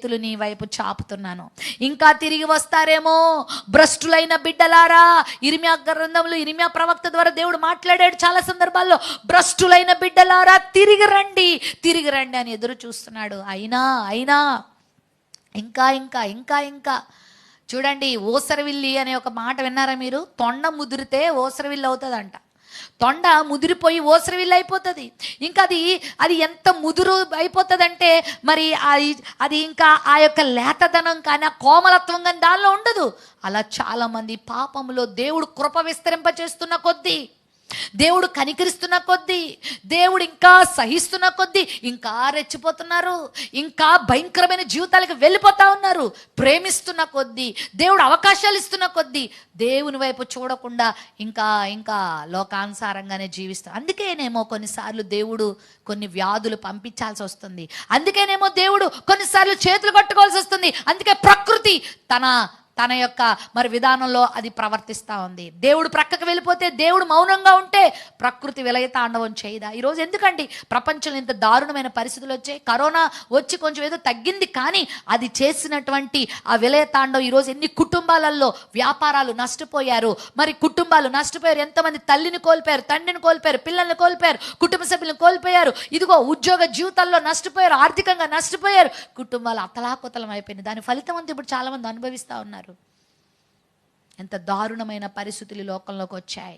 చేతులు నీ వైపు చాపుతున్నాను. ఇంకా తిరిగి వస్తారేమో భ్రష్టులైన బిడ్డలారా. ఇర్మియా గ్రంథంలో ఇర్మియా ప్రవక్త ద్వారా దేవుడు మాట్లాడాడు చాలా సందర్భాల్లో. భ్రష్టులైన బిడ్డలారా తిరిగి రండి అని ఎదురు చూస్తున్నాడు. అయినా ఇంకా ఇంకా ఇంకా ఇంకా చూడండి, ఓసరవిల్లి అనే ఒక మాట విన్నారా మీరు? తొండ ముదిరితే ఓసరవిల్లి అవుతుందంట. తొండ ముదిరిపోయి ఓసరవిల్లి అయిపోతుంది. ఇంకా అది ఎంత ముదురు అయిపోతుందంటే మరి అది ఇంకా ఆ యొక్క లేతదనం కానీ ఆ కోమలత్వం కానీ దానిలో ఉండదు. అలా చాలామంది పాపములో దేవుడు కృప విస్తరింపచేస్తున్న కొద్దీ, దేవుడు కనికరిస్తున్న కొద్దీ, దేవుడు ఇంకా సహిస్తున్న కొద్దీ ఇంకా రెచ్చిపోతున్నారు, ఇంకా భయంకరమైన జీవితాలకు వెళ్ళిపోతా ఉన్నారు. ప్రేమిస్తున్న కొద్దీ, దేవుడు అవకాశాలు ఇస్తున్న కొద్దీ దేవుని వైపు చూడకుండా ఇంకా ఇంకా లోకానుసారంగానే జీవిస్తారు. అందుకేనేమో కొన్నిసార్లు దేవుడు కొన్ని వ్యాధులు పంపించాల్సి వస్తుంది. అందుకేనేమో దేవుడు కొన్నిసార్లు చేతులు కట్టుకోవాల్సి వస్తుంది. అందుకే ప్రకృతి తన యొక్క మరి విధానంలో అది ప్రవర్తిస్తూ ఉంది. దేవుడు ప్రక్కకు వెళ్ళిపోతే, దేవుడు మౌనంగా ఉంటే ప్రకృతి విలయ తాండవం చేయదా? ఈరోజు ఎందుకండి ప్రపంచంలో ఇంత దారుణమైన పరిస్థితులు వచ్చాయి? కరోనా వచ్చి కొంచెం ఏదో తగ్గింది, కానీ అది చేసినటువంటి ఆ విలయ తాండవం ఈరోజు ఎన్ని కుటుంబాలలో వ్యాపారాలు నష్టపోయారు, మరి కుటుంబాలు నష్టపోయారు. ఎంతమంది తల్లిని కోల్పోయారు, తండ్రిని కోల్పోయారు, పిల్లల్ని కోల్పోయారు, కుటుంబ సభ్యులను కోల్పోయారు. ఇదిగో ఉద్యోగ జీవితాల్లో నష్టపోయారు, ఆర్థికంగా నష్టపోయారు, కుటుంబాలు అతలాకుతలం అయిపోయింది. దాని ఫలితం అంతా ఇప్పుడు చాలా మంది అనుభవిస్తూ ఉన్నారు. ఎంత దారుణమైన పరిస్థితులు లోకంలోకి వచ్చాయి.